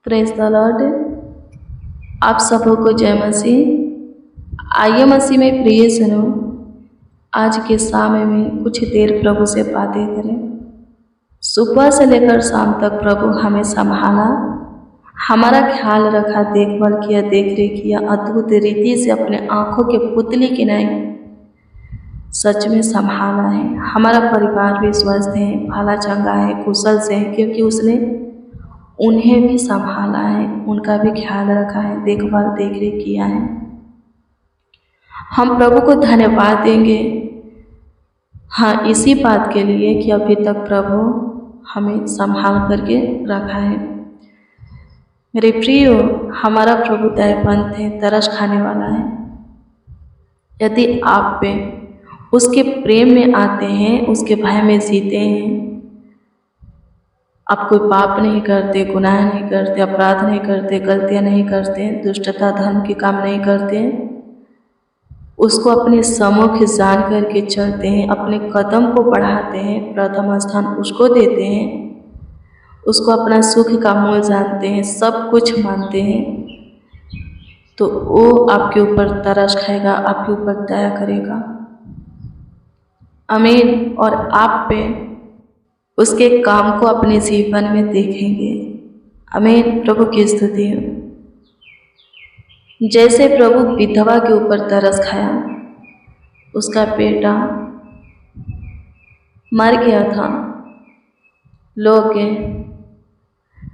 Praise the Lord. आप सबों को जय मसीह। आइए मसीह में प्रिय सुनो, आज के समय में कुछ देर प्रभु से बातें करें। सुबह से लेकर शाम तक प्रभु हमें संभाला, हमारा ख्याल रखा, देखभाल किया, देख रेख किया, अद्भुत रीति से अपने आँखों के पुतली की नहीं सच में संभाला है। हमारा परिवार भी स्वस्थ है, भला चंगा है, कुशल से है, क्योंकि उसने उन्हें भी संभाला है, उनका भी ख्याल रखा है, देखभाल देख रेख किया है। हम प्रभु को धन्यवाद देंगे, हाँ, इसी बात के लिए कि अभी तक प्रभु हमें संभाल करके रखा है। मेरे प्रियो, हमारा प्रभु दयावंत है, तरस खाने वाला है। यदि आप पे उसके प्रेम में आते हैं, उसके भय में जीते हैं, आप कोई पाप नहीं करते, गुनाह नहीं करते, अपराध नहीं करते, गलतियाँ नहीं करते, दुष्टता धर्म के काम नहीं करते, उसको अपने सम्मुख जान करके चलते हैं, अपने कदम को बढ़ाते हैं, प्रथम स्थान उसको देते हैं, उसको अपना सुख का मूल जानते हैं, सब कुछ मानते हैं, तो वो आपके ऊपर तरस खाएगा, आपके ऊपर दया करेगा। आमीन। और आप पे उसके काम को अपने जीवन में देखेंगे। आमीन। प्रभु की स्तुति हो। जैसे प्रभु विधवा के ऊपर तरस खाया, उसका बेटा मर गया था, लोग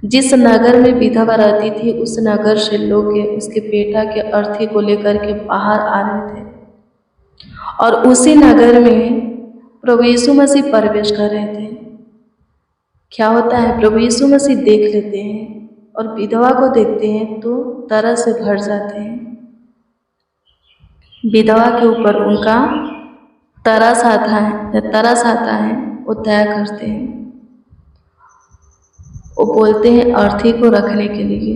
जिस नगर में विधवा रहती थी उस नगर से लोग उसके बेटा के अर्थी को लेकर के बाहर आ रहे थे, और उसी नगर में प्रभु यीशु मसीह प्रवेश कर रहे थे। क्या होता है, प्रभु यीशु मसीह देख लेते हैं और विधवा को देखते हैं तो तरस से भर जाते हैं। विधवा के ऊपर उनका तरस आता है, वो दया करते हैं। वो बोलते हैं अर्थी को रखने के लिए।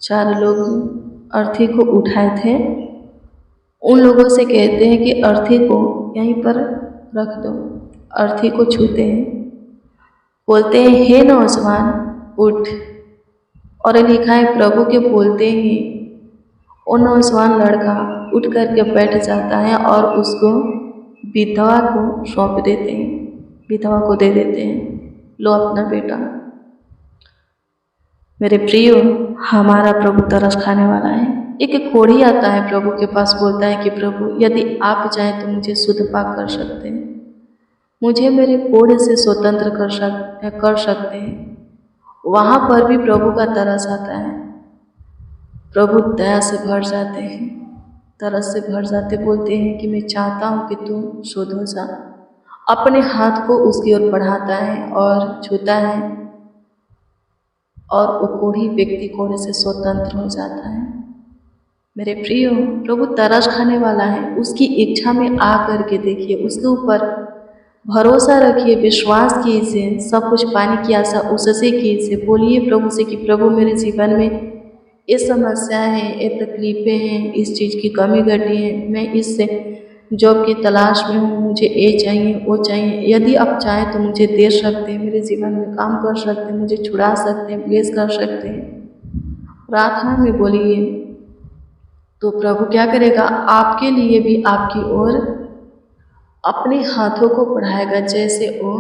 4 लोग अर्थी को उठाए थे, उन लोगों से कहते हैं कि अर्थी को यहीं पर रख दो। अर्थी को छूते हैं, बोलते हैं हे नौजवान उठ, और लिखा है प्रभु के बोलते ही वो नौजवान लड़का उठ करके बैठ जाता है और उसको विधवा को सौंप देते हैं, विधवा को दे देते हैं, लो अपना बेटा। मेरे प्रियो, हमारा प्रभु तरस खाने वाला है। एक कोढ़ी आता है प्रभु के पास, बोलता है कि प्रभु यदि आप चाहें तो मुझे शुद्ध पाक कर सकते हैं, मुझे मेरे कोढ़ से स्वतंत्र कर सकते हैं। वहाँ पर भी प्रभु का तरस आता है, प्रभु दया से भर जाते हैं, तरस से भर जाते, बोलते हैं कि मैं चाहता हूँ कि तू शुद्ध हो जा। अपने हाथ को उसकी ओर बढ़ाता है और छूता है, और वो कोढ़ी व्यक्ति कोढ़े से स्वतंत्र हो जाता है। मेरे प्रियो, प्रभु तरस खाने वाला है, उसकी इच्छा में आ करके देखिए, उसके ऊपर भरोसा रखिए, विश्वास कीजिए, सब कुछ पाने की आशा उससे कीजिए। बोलिए प्रभु से कि प्रभु मेरे जीवन में ये समस्या है, ये तकलीफ़ें हैं, इस चीज़ की कमी घटी है, मैं इस जॉब की तलाश में हूँ, मुझे ये चाहिए वो चाहिए। यदि आप चाहें तो मुझे दे सकते हैं, मेरे जीवन में काम कर सकते हैं, मुझे छुड़ा सकते हैं, ब्लेस कर सकते हैं। प्रार्थना में बोलिए तो प्रभु क्या करेगा, आपके लिए भी आपकी ओर अपने हाथों को बढ़ाएगा। जैसे वो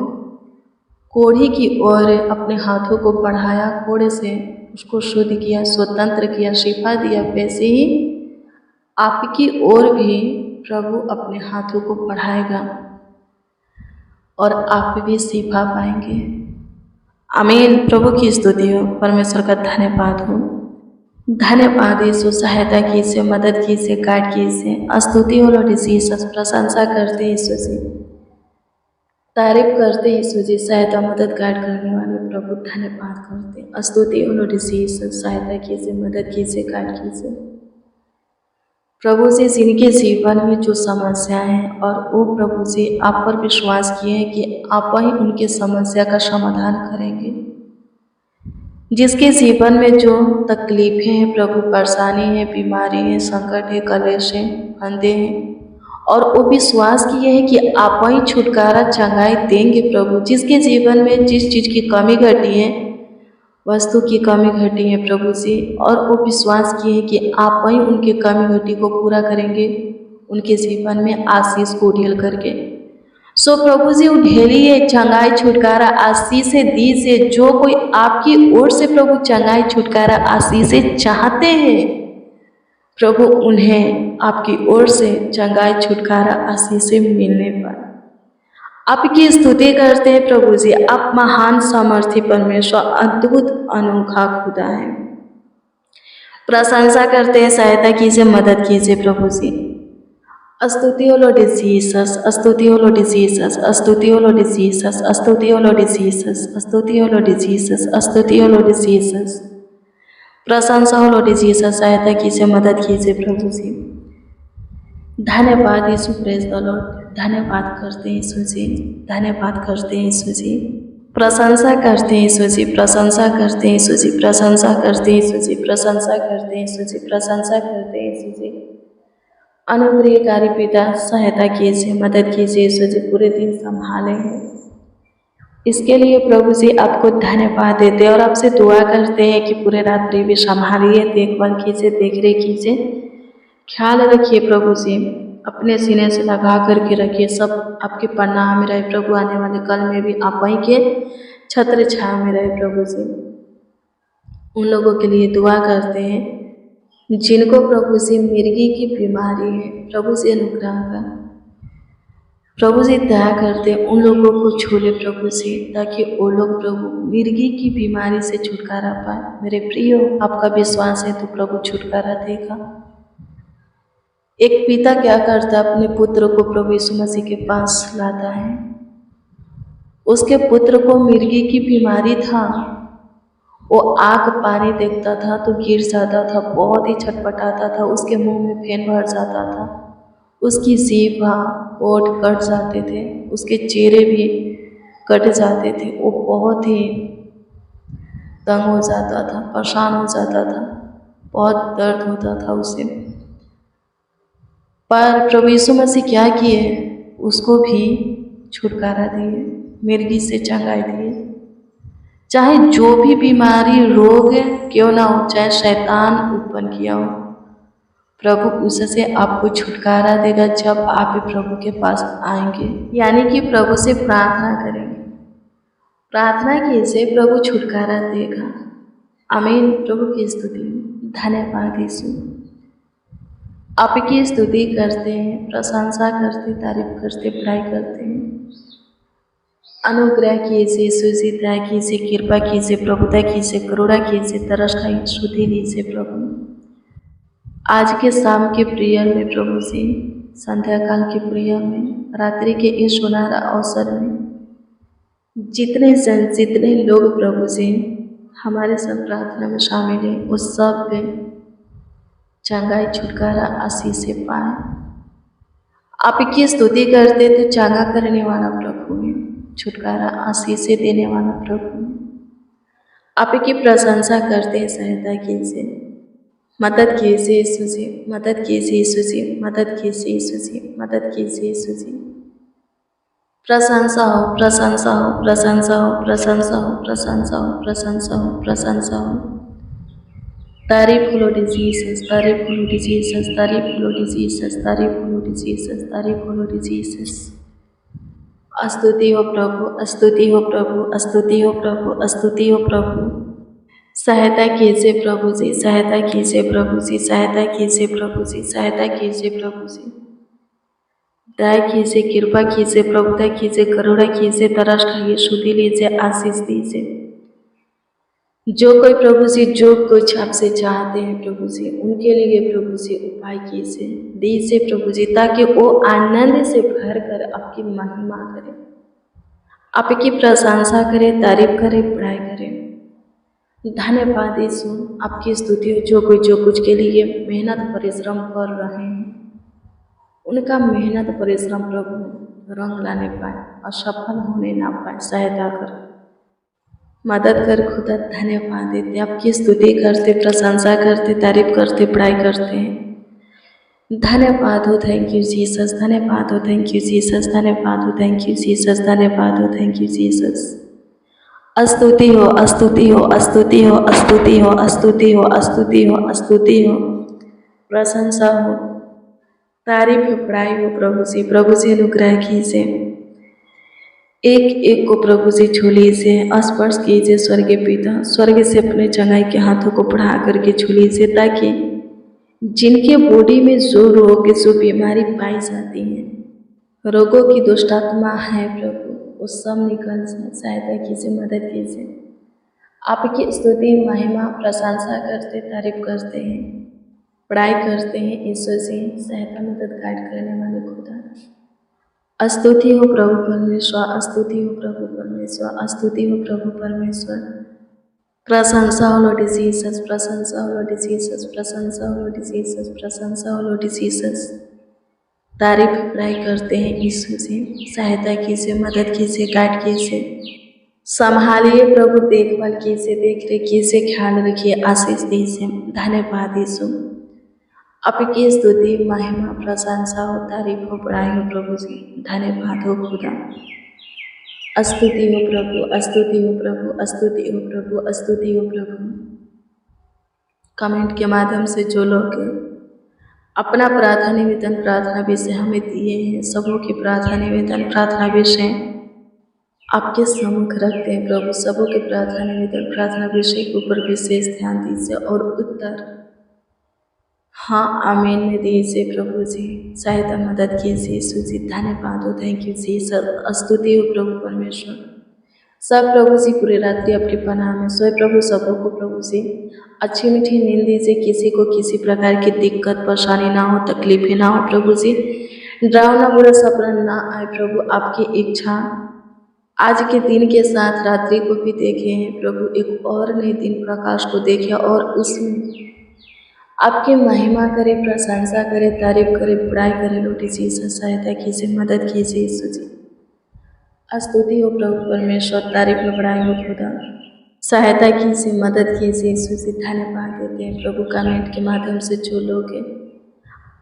कोढ़ी की ओर अपने हाथों को बढ़ाया, कोढ़े से उसको शुद्ध किया, स्वतंत्र किया, शिफा दिया, वैसे ही आपकी ओर भी प्रभु अपने हाथों को बढ़ाएगा और आप भी शिफा पाएंगे। आमीन। प्रभु की स्तुति हो, परमेश्वर का धन्यवाद हो। धन्यवाद यीशु, सहायता कीजिए, मदद कीजिए, गाइड कीजिए। स्तुति हो लॉर्ड जीसस, प्रशंसा करते यीशु जी, तारीफ करते यीशु जी, सहायता मदद गाइड करने वाले प्रभु धन्यवाद करते। स्तुति हो लॉर्ड जीसस, सहायता कीजिए, मदद कीजिए, गाइड कीजिए। प्रभु जी, जिनके जीवन में जो समस्या है और वो प्रभु जी आप पर विश्वास किए हैं कि आप ही उनकी समस्या का समाधान करेंगे। जिसके जीवन में जो तकलीफ़ें हैं प्रभु, परेशानी है, बीमारी है, संकट है, कलेश है, फंदे हैं, और वो विश्वास किए हैं कि आप ही छुटकारा चंगाई देंगे। प्रभु जिसके जीवन में जिस चीज़ की कमी घटी है वस्तु की कमी घटी है प्रभु जी, और वो विश्वास किए हैं कि आप वही उनके कमी घटी को पूरा करेंगे, उनके जीवन में आशीष को ढेल करके। सो प्रभु जी उठेलिए चंगाई छुटकारा आशीष से दीजिए। जो कोई आपकी ओर से प्रभु चंगाई छुटकारा आशीष से चाहते हैं, प्रभु उन्हें आपकी ओर से चंगाई छुटकारा आशीष से मिलने पर आपकी स्तुति करते हैं प्रभु जी। आप महान सामर्थी परमेश्वर, अद्भुत अनोखा खुदा है। प्रशंसा करते हैं, सहायता कीजिए, मदद कीजिए प्रभु जी। स्तुति हो लॉर्ड जीसस, स्तुति हो लॉर्ड जीसस, स्तुति हो लॉर्ड जीसस, स्तुति हो लॉर्ड जीसस, स्तुति हो लॉर्ड जीसस, स्तुति हो लॉर्ड जीसस। प्रशंसा हो लॉर्ड जीसस, सहायता कीजिए, मदद कीजिए प्रभु जी। धन्यवाद यीशु, प्रेज द लॉर्ड। धन्यवाद करते हैं यीशु जी, धन्यवाद करते हैं यीशु जी। प्रशंसा करते हैं यीशु जी, प्रशंसा करते हैं यीशु जी, प्रशंसा करते हैं यीशु जी, प्रशंसा करते हैं यीशु जी, प्रशंसा करते हैं यीशु जी। अनुग्रहकारी पिता, सहायता कीजिए, मदद कीजिए यीशु जी, पूरे दिन संभाले हैं। इसके लिए प्रभु जी आपको धन्यवाद देते हैं और आपसे दुआ करते हैं कि पूरे रात्रि भी संभालिए, देखभाल कीजिए, देख रेख कीजिए, ख्याल रखिए प्रभु जी। अपने सीने से लगा करके रखिए, सब आपके पन्ना में रहे प्रभु। आने वाले कल में भी आप वहीं के छत्र छाया में रहे प्रभु जी। उन लोगों के लिए दुआ करते हैं जिनको प्रभु जी मिर्गी की बीमारी है, प्रभु जी अनुग्रह का, प्रभु जी दया करते उन लोगों को छूले प्रभु जी, ताकि वो लोग प्रभु मिर्गी की बीमारी से छुटकारा पाए। मेरे प्रियो, आपका विश्वास है तो प्रभु छुटकारा देगा। एक पिता क्या करता है, अपने पुत्र को प्रभु यीशु मसीह के पास लाता है। उसके पुत्र को मिर्गी की बीमारी था, वो आग पानी देखता था तो गिर जाता था, बहुत ही छटपटाता था, उसके मुंह में फेन भर जाता था, उसकी जीभ ओठ कट जाते थे, उसके चेहरे भी कट जाते थे, वो बहुत ही तंग हो जाता था, परेशान हो जाता था, बहुत दर्द होता था उसे। पर प्रभु यीशु मसीह क्या किए, उसको भी छुटकारा दिए, मिर्गी से चंगाई दिए। चाहे जो भी बीमारी रोग क्यों ना हो, चाहे शैतान उत्पन्न किया हो, प्रभु उससे आपको छुटकारा देगा जब आप प्रभु के पास आएंगे, यानी कि प्रभु से प्रार्थना करेंगे। प्रार्थना कीजिए, प्रभु छुटकारा देगा। आमीन। प्रभु की स्तुति। धन्यवाद यीशु, आपकी स्तुति करते हैं, प्रशंसा करते, तारीफ करते, बड़ाई करते हैं। अनुग्रह कीजिए यीशु जी, दया कीजिए, कृपा कीजिए, प्रभुता कीजिए, करुणा कीजिए, तरस खाइए, शुद्धि लीजिए प्रभु। आज के शाम के प्रियर में प्रभु जी, संध्या काल के प्रियर में, रात्रि के इस सुनहरा अवसर में जितने लोग प्रभु जी हमारे सब प्रार्थना में शामिल हैं, उस सब पे चंगाई छुटकारा आशीष से पाए। आपकी स्तुति करते तो चंगा करने वाला प्रभु है, छुटकारा आशीष से देने वाला प्रभु है। आपकी प्रशंसा करते हैं, सहायता कीजिए, मदद कीजिए यीशु जी, मदद कीजिए यीशु जी, मदद कीजिए यीशु जी, मदद कीजिए यीशु जी। प्रशंसा हो, प्रशंसा हो, प्रशंसा हो, प्रशंसा हो, प्रशंसा हो, प्रशंसा हो, प्रशंसा हो। तारीफ हो लॉर्ड जीसस, तारीफ हो लॉर्ड जीसस, तारीफ हो लॉर्ड जीसस, तारीफ हो लॉर्ड जीसस, तारीफ हो लॉर्ड जीसस। स्तुति हो प्रभु, स्तुति हो प्रभु, स्तुति हो प्रभु, स्तुति हो प्रभु। सहायता कीजिए प्रभु जी, सहायता कीजिए प्रभु जी, सहायता कीजिए प्रभु जी, सहायता कीजिए प्रभु जी। दया कीजिए, कृपा कीजिए, प्रभुता कीजिए, करुणा कीजिए, तरस खाइए, शुद्धि लीजिए, आशीष दीजिए। जो कोई प्रभु जी जो कुछ आपसे चाहते हैं प्रभु जी, उनके लिए प्रभु जी उपाय कीजिए, दीजिए प्रभु जी, ताकि वो आनंद से भर कर आपकी महिमा करें, आपकी प्रशंसा करें, तारीफ करें, बड़ाई करें। धन्यवाद यीशु, आपकी स्तुति हो। जो कोई जो कुछ के लिए मेहनत परिश्रम कर रहे हैं, उनका मेहनत परिश्रम प्रभु रंग लाने पाए और सफल होने ना पाए, सहायता कर, मदद कर खुदा। धन्यवाद देते, आपकी स्तुति करते, प्रशंसा करते, तारीफ करते, बड़ाई करते हैं। धन्यवाद हो, थैंक यू जीसस, धन्यवाद हो, थैंक यू जीसस, धन्यवाद हो, थैंक यू जीसस, धन्यवाद हो, थैंक यू जीसस। स्तुति हो, स्तुति हो, स्तुति हो, स्तुति हो, स्तुति हो, स्तुति हो, स्तुति हो, प्रशंसा हो, तारीफ हो, बड़ाई हो प्रभु जी अनुग्रह कीजिए। एक एक को प्रभु जी छू लीजिए, स्पर्श कीजिए स्वर्गीय पिता, स्वर्ग से अपने चंगाई के हाथों को बढ़ा करके छू लीजिए, ताकि जिनके बॉडी में जो रोग जो बीमारी पाई जाती है, रोगों की दुष्ट आत्मा है प्रभु, वो सब निकल जाए। सहायता कीजिए, मदद कीजिए। आपकी स्तुति महिमा प्रशंसा करते, तारीफ करते हैं, पढ़ाई करते हैं। ईश्वर जी सहायता मदद गाइड करने वाले खुदा, स्तुति हो प्रभु परमेश्वर, स्तुति हो प्रभु परमेश्वर, स्तुति हो प्रभु परमेश्वर। प्रशंसा हो लॉर्ड जीसस, प्रशंसा हो लॉर्ड जीसस, प्रशंसा हो लॉर्ड जीसस, प्रशंसा हो लॉर्ड जीसस। तारीफ पढ़ाई करते हैं यीशु जी, सहायता कीजिए, मदद कीजिए, गाइड कीजिए, संभालिए प्रभु, देखभाल कीजिए, देख रेख कीजिए, ख्याल रखिए, आशीष दीजिए। धन्यवाद यीशु, आपकी स्तुति महिमा प्रशंसा हो, तारीफ हो, बड़ाई हो प्रभु जी। धन्यवाद हो खुदा, स्तुति हो प्रभु, स्तुति हो प्रभु, स्तुति हो प्रभु, स्तुति हो प्रभु। कमेंट के माध्यम से जो लोग अपना प्रार्थना निवेदन, प्रार्थना विषय हमें दिए हैं, सबों की प्रार्थना निवेदन, प्रार्थना विषय आपके सम्मुख रखते हैं प्रभु। सबों के प्रार्थना निवेदन, प्रार्थना विषय के ऊपर विशेष ध्यान दीजिए और उत्तर हाँ आमीन में दीजिए प्रभु जी। सहायता मदद कीजिए यीशु जी। धन्यवाद हो, थैंक यू जी। सब स्तुति हो प्रभु परमेश्वर। सब प्रभु जी पूरी रात्रि आपके पनाह में सोए प्रभु। सबों को प्रभु जी अच्छी मीठी नींद दीजिए, किसी को किसी प्रकार की दिक्कत परेशानी ना हो, तकलीफें ना हो प्रभु जी। डरावना बुरा सपना ना आए प्रभु। आपकी इच्छा आज के दिन के साथ रात्रि को भी देखे हैं प्रभु, एक और नए दिन प्रकाश को देखे और उसमें आपकी महिमा करे, प्रशंसा करे, तारीफ करे, बड़ाई करे। लॉर्ड जीसस सहायता कीजिए, मदद कीजिए यीशु जी। स्तुति हो प्रभु परमेश्वर, तारीफ में बड़ाई हो खुदा, सहायता कीजिए, मदद कीजिए यीशु जी। धन्यवाद देते हैं प्रभु। कमेंट के माध्यम से जो लोग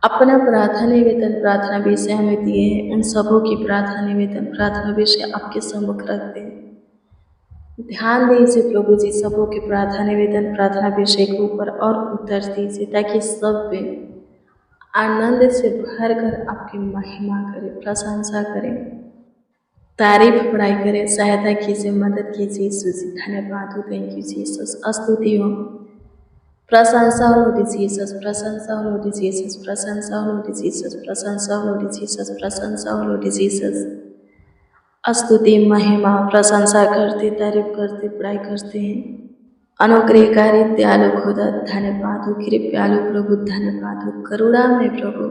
अपना प्रार्थना निवेदन, प्रार्थना विषय हमें दिए हैं, उन सबों की प्रार्थना निवेदन, प्रार्थना विषय आपके सम्मुख रखते हैं। ध्यान दीजिए प्रभु जी सबों के प्रार्थना निवेदन, प्रार्थना विषय के ऊपर और उत्तर दीजिए, ताकि सब वे आनंद से भर कर आपकी महिमा करें, प्रशंसा करें, तारीफ पढ़ाई करें। सहायता कीजिए, मदद कीजिए यीशु जी। धन्यवाद हो, थैंक यू जीसस। स्तुति हो, प्रशंसा हो लॉर्ड जीसस, प्रशंसा हो लॉर्ड जीसस, प्रशंसा हो लॉर्ड जीसस, प्रशंसा हो लॉर्ड जीसस, प्रशंसा हो लॉर्ड जीसस। स्तुति महिमा प्रशंसा करते, तारीफ करते, पढ़ाई करते हैं। अनुग्रहकारी दयालु खुदा धन्यवाद हो, कृपालु प्रभु धन्यवाद हो, करुणामय प्रभु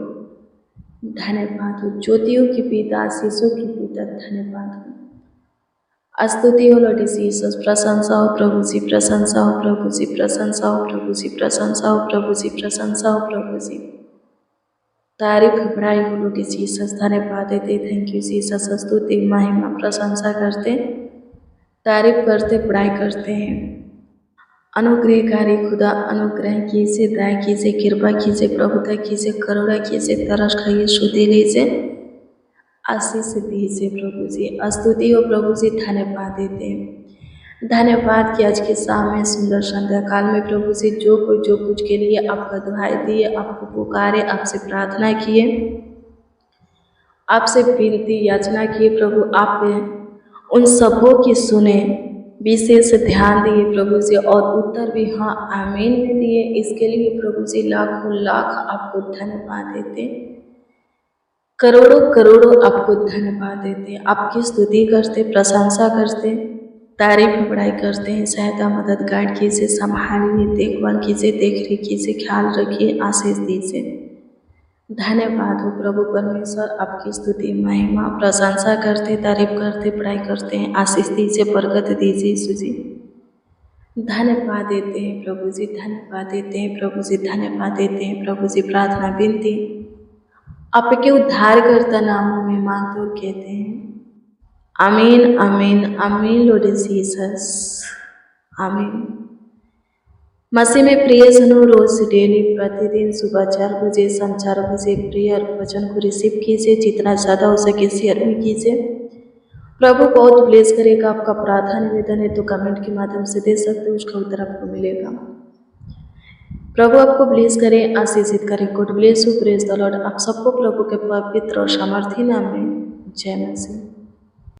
धन्यवाद हो, ज्योतियों की पिता, आशीषों की पिता धन्यवाद हो। स्तुति हो लॉर्ड जीसस, प्रशंसा हो प्रभु जी, प्रशंसा हो प्रभु जी, प्रशंसा हो प्रभु जी, प्रशंसा हो प्रभु जी, प्रशंसा हो प्रभु जी। तारीफ बड़ाई हो लॉर्ड जीसस। धन्यवाद देते, थैंक यू जीसस। स्तुति महिमा प्रशंसा करते, तारीफ करते, बड़ाई करते हैं। अनुग्रहकारी खुदा अनुग्रह कीजिए, दया कीजिए, कृपा कीजिए, प्रभुता कीजिए, करुणा कीजिए, तरस खाइए, शुद्धि लीजिए, आशीष दीजिए प्रभु जी। स्तुति हो प्रभु जी। धन्यवाद देते हैं, धन्यवाद कि आज के शाम में सुंदर संध्या काल में प्रभु जी जो कोई जो कुछ के लिए आपका दुहाई दिए, आपको पुकारे, आपसे प्रार्थना किए, आपसे विनती याचना किए प्रभु, आप उन सबों की सुने, विशेष ध्यान दिए प्रभु जी और उत्तर भी हाँ आमीन में दिए। इसके लिए प्रभु जी लाखों लाख आपको धन्यवाद देते, करोड़ों करोड़ों आपको धन्यवाद देते, आपकी स्तुति करते, प्रशंसा करते, तारीफ बड़ाई करते हैं। सहायता मदद गाइड कीजिए, संभालिए, देखभाल कीजिए, देख रेख कीजिए, ख्याल रखिए, आशीष दीजिए। धन्यवाद हो प्रभु परमेश्वर, आपकी स्तुति महिमा प्रशंसा करते, तारीफ करते, पढ़ाई करते हैं। आशीष दीजिए, बरकत दीजिए यीशु जी। धन्यवाद देते हैं प्रभु जी, धन्यवाद देते हैं प्रभु जी, धन्यवाद देते हैं प्रभु जी। प्रार्थना विनती आपके उद्धारकर्ता नामों में मांगते और कहते हैं आमीन, आमीन, आमीन लॉर्ड जीसस, आमीन। मसीह में प्रिय सुनो, रोज डेली प्रतिदिन सुबह 4 बजे, शाम 4 बजे प्रेयर वचन को रिसीव कीजिए। जितना ज़्यादा हो सके शेयर भी कीजिए प्रभु बहुत ब्लेस करेगा। आपका प्रार्थना निवेदन है तो कमेंट के माध्यम से दे सकते हो, उसका उत्तर आपको मिलेगा। प्रभु आपको ब्लेस करे, आशीषित करे। God bless you, praise the Lord. आप सबको प्रभु के पवित्र और सामर्थी नाम में जय मसीह।